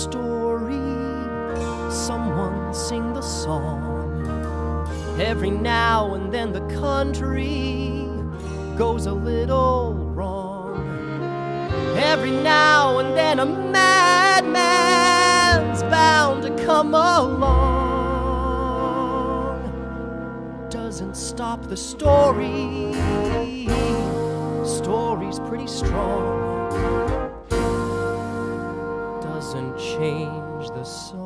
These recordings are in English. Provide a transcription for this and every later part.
story, someone sing the song. Every now and then the country goes a little wrong. Every now and then a madman's bound to come along. Doesn't stop the story, story's pretty strong. Doesn't change the song.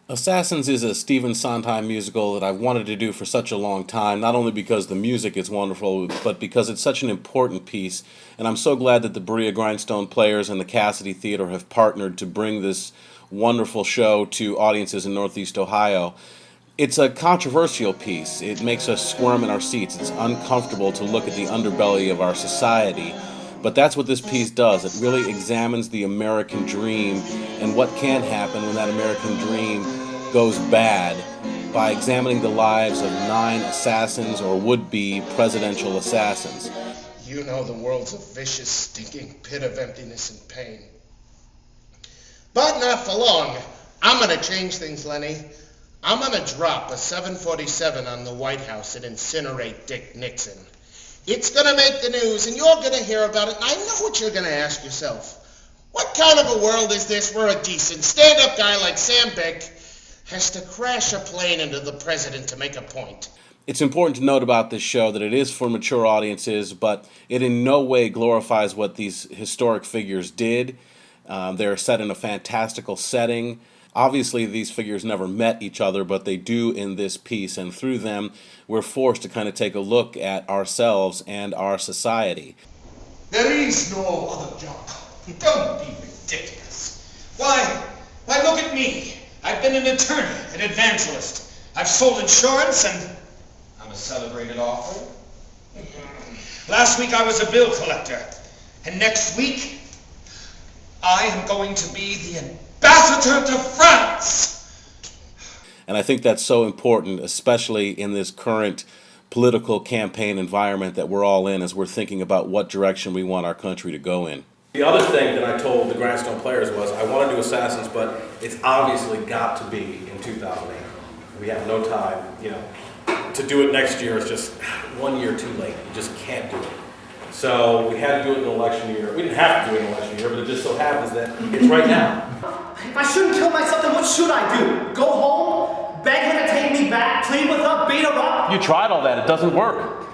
Assassins is a Stephen Sondheim musical that I've wanted to do for such a long time, not only because the music is wonderful, but because it's such an important piece. And I'm so glad that the Berea Grindstone Players and the Cassidy Theatre have partnered to bring this wonderful show to audiences in Northeast Ohio. It's a controversial piece. It makes us squirm in our seats. It's uncomfortable to look at the underbelly of our society. But that's what this piece does. It really examines the American dream and what can happen when that American dream goes bad by examining the lives of 9 assassins or would-be presidential assassins. You know the world's a vicious, stinking pit of emptiness and pain. But not for long. I'm going to change things, Lenny. I'm going to drop a 747 on the White House and incinerate Dick Nixon. It's going to make the news, and you're going to hear about it, and I know what you're going to ask yourself. What kind of a world is this where a decent stand-up guy like Sam Beck has to crash a plane into the president to make a point? It's important to note about this show that it is for mature audiences, but it in no way glorifies what these historic figures did. They're set in a fantastical setting. Obviously, these figures never met each other, but they do in this piece, and through them, we're forced to kind of take a look at ourselves and our society. There is no other job. Don't be ridiculous. Why, look at me. I've been an attorney, an evangelist. I've sold insurance, and I'm a celebrated author. Last week I was a bill collector, and next week I am going to be the ambassador to France. And I think that's so important, especially in this current political campaign environment that we're all in as we're thinking about what direction we want our country to go in. The other thing that I told the Grindstone Players was I want to do Assassins, but it's obviously got to be in 2008. We have no time, to do it next year is just 1 year too late. You just can't do it. So we had to do it in an election year. We didn't have to do it in an election year, but it just so happens that it's right now. If I shouldn't kill myself, then what should I do? Go home? Beg her to take me back? Plead with her? Beat her up? You tried all that. It doesn't work.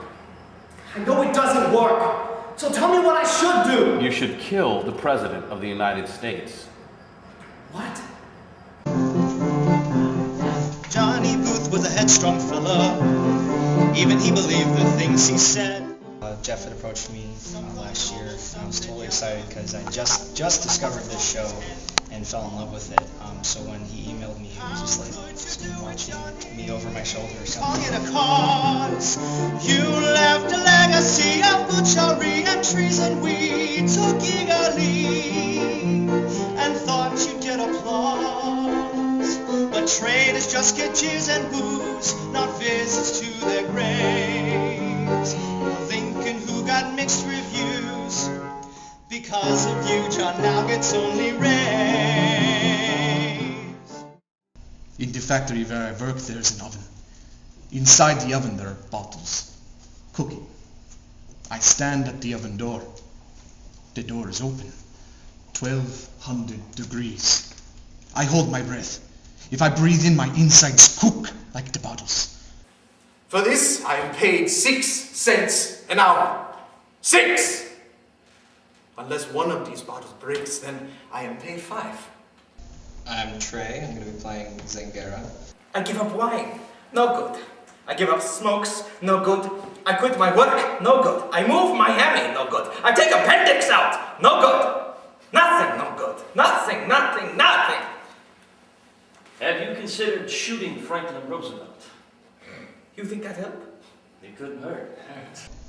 I know it doesn't work. So tell me what I should do. You should kill the President of the United States. What? Johnny Booth was a headstrong fella. Even he believed the things he said. Jeff had approached me last year, and I was totally excited because I just discovered this show and fell in love with it. So when he emailed me, he was just like watching me over my shoulder or something. Calling it a cause. You left a legacy of butchery and treason. We took eagerly and thought you'd get applause. But traitors just get cheers and boos, not visits to their graves. Lincoln, who got mixed reviews, because of you, John now gets only raves. In the factory where I work, there's an oven. Inside the oven, there are bottles cooking. I stand at the oven door. The door is open. 1200 degrees. I hold my breath. If I breathe in, my insides cook like the bottles. For this, I am paid 6 cents an hour. 6! Unless one of these bottles breaks, then I am paid 5. I'm Trey. I'm going to be playing Zangara. I give up wine. No good. I give up smokes. No good. I quit my work. No good. I move Miami. No good. I take appendix out. No good. Nothing. No good. Nothing. Have you considered shooting Franklin Roosevelt? You think that'd help? It couldn't hurt.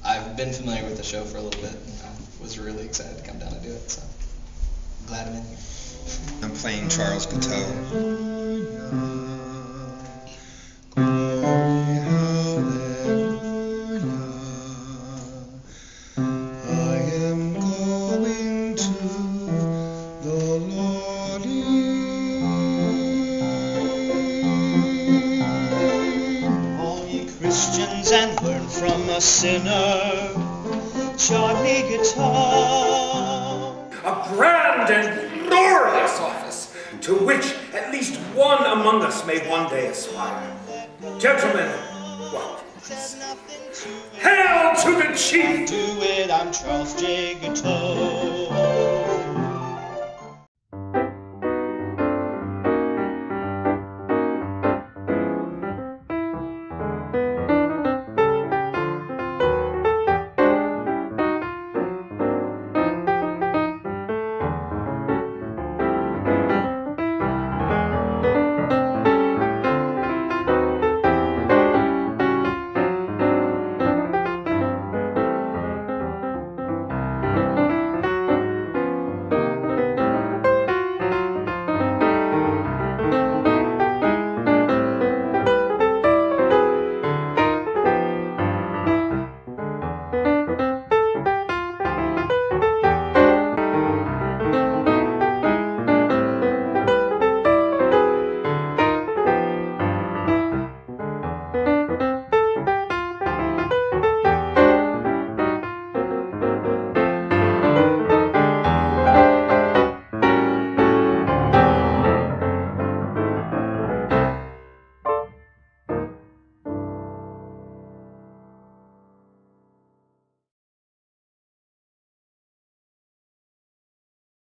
I've been familiar with the show for a little bit, and I was really excited to come down and do it, so I'm glad I'm in here. I'm playing Charles Guiteau. words and learn from a sinner, Charlie Guitar. A grand and glorious office, to which at least one among us may one day aspire. Gentlemen, what? Hail to the chief! Do it, I'm Charles J. Guiteau.